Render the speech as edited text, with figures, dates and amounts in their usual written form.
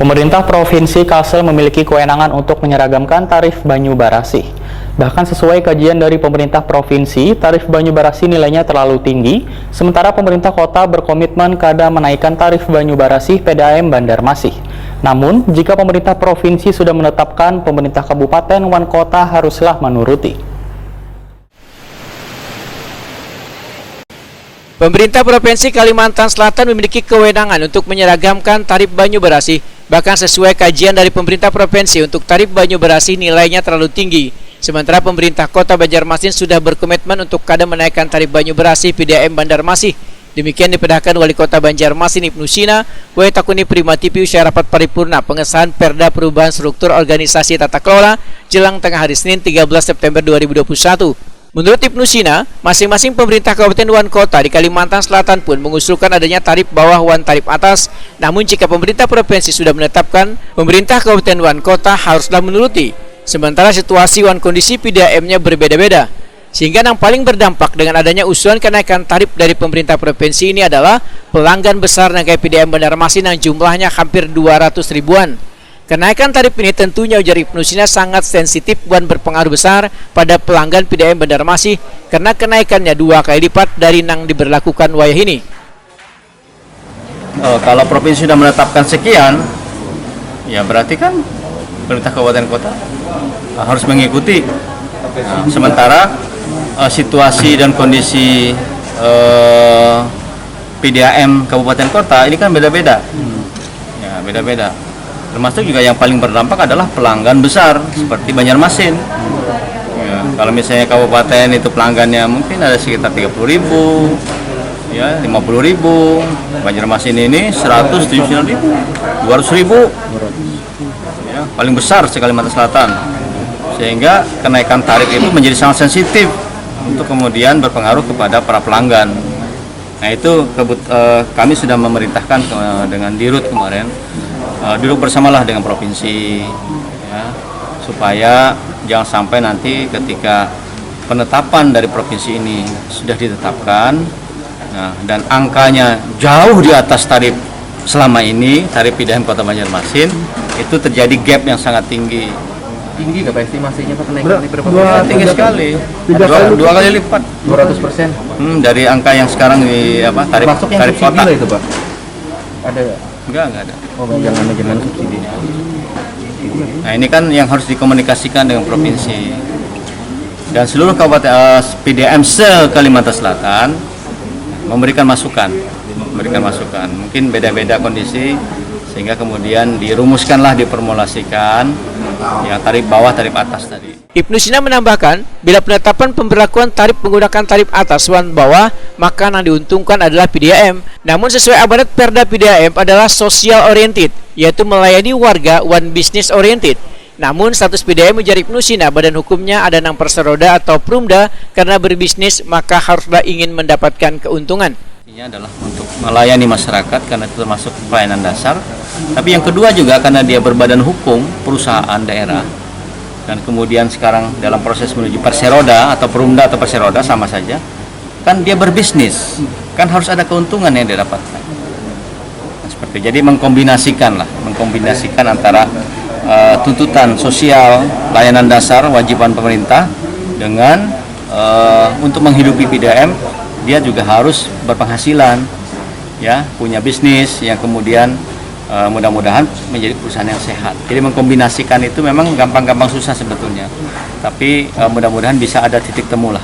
Pemerintah Provinsi Kalsel memiliki kewenangan untuk menyeragamkan tarif Banyu Barasih. Bahkan sesuai kajian dari pemerintah provinsi, tarif Banyu Barasih nilainya terlalu tinggi, sementara pemerintah kota berkomitmen kada menaikkan tarif Banyu Barasih PDAM Banjarmasin. Namun, jika pemerintah provinsi sudah menetapkan, pemerintah kabupaten wan kota haruslah menuruti. Pemerintah Provinsi Kalimantan Selatan memiliki kewenangan untuk menyeragamkan tarif Banyu Barasih. Bahkan sesuai kajian dari pemerintah provinsi, untuk tarif Banyu Barasih nilainya terlalu tinggi. Sementara pemerintah kota Banjarmasin sudah berkomitmen untuk kada menaikkan tarif Banyu Barasih PDAM Banjarmasin. Demikian dipedahkan Wali Kota Banjarmasin Ibnu Sina, Takuni Primatipi usai rapat paripurna pengesahan Perda Perubahan Struktur Organisasi Tata Kelola jelang tengah hari Senin 13 September 2021. Menurut Ibnu Sina, masing-masing pemerintah kabupaten wan kota di Kalimantan Selatan pun mengusulkan adanya tarif bawah wan tarif atas. Namun jika pemerintah provinsi sudah menetapkan, pemerintah kabupaten wan kota haruslah menuruti. Sementara situasi wan kondisi PDAM-nya berbeda-beda. Sehingga yang paling berdampak dengan adanya usulan kenaikan tarif dari pemerintah provinsi ini adalah pelanggan besar Nagai PDAM Banjarmasin yang jumlahnya hampir 200 ribuan. Kenaikan tarif ini tentunya ujar Ibnu Sina sangat sensitif dan berpengaruh besar pada pelanggan PDAM Banjarmasin karena kenaikannya 2 kali lipat dari yang diberlakukan wayah ini. Kalau provinsi sudah menetapkan sekian, ya berarti kan pemerintah kabupaten kota harus mengikuti. Sementara situasi dan kondisi PDAM kabupaten kota ini kan beda-beda. Ya, beda-beda. Termasuk juga yang paling berdampak adalah pelanggan besar seperti Banjarmasin. Ya, kalau misalnya kabupaten itu pelanggannya mungkin ada sekitar 30.000, ya 50.000. Banjarmasin ini 179.000, 200.000. Ya, paling besar se Kalimantan Selatan. Sehingga kenaikan tarif itu menjadi sangat sensitif untuk kemudian berpengaruh kepada para pelanggan. Nah itu kami sudah memerintahkan dengan Dirut kemarin, duduk bersamalah dengan provinsi, ya, supaya jangan sampai nanti ketika penetapan dari provinsi ini sudah ditetapkan, nah, dan angkanya jauh di atas tarif selama ini, tarif PDAM Kota Banjarmasin, itu terjadi gap yang sangat tinggi. Tinggi nggak Pak estimasinya Pak kenaikan di berapa persen? Tinggi sekali, dua kali lipat, 200%. Dari angka yang sekarang di tarif kota. Itu Pak? Ada nggak? Enggak ada. Oh, jangan subsidi. Nah ini kan yang harus dikomunikasikan dengan provinsi dan seluruh kabupaten PDAM se-Kalimantan Selatan memberikan masukan. Mungkin beda-beda kondisi sehingga kemudian dirumuskanlah, diformulasikan ya tarif bawah, tarif atas tadi. Ibnu Sina menambahkan, bila penetapan pemberlakuan tarif menggunakan tarif atas wan bawah, maka yang diuntungkan adalah PDAM. Namun sesuai amanat Perda PDAM adalah social oriented, yaitu melayani warga wan business oriented. Namun status PDAM ujar Ibnu Sina, badan hukumnya ada nang perseroda atau perumda, karena berbisnis maka haruslah ingin mendapatkan keuntungan. Ini adalah untuk melayani masyarakat karena itu termasuk pelayanan dasar. Tapi yang kedua juga karena dia berbadan hukum perusahaan daerah dan kemudian sekarang dalam proses menuju perseroda atau perumda atau perseroda sama saja. Kan dia berbisnis, kan harus ada keuntungan yang dia dapatkan. Nah, seperti jadi mengkombinasikan antara tuntutan sosial, layanan dasar, wajiban pemerintah dengan untuk menghidupi PDAM. Dia juga harus berpenghasilan, ya, punya bisnis yang kemudian mudah-mudahan menjadi perusahaan yang sehat. Jadi mengkombinasikan itu memang gampang-gampang susah sebetulnya, tapi mudah-mudahan bisa ada titik temu lah.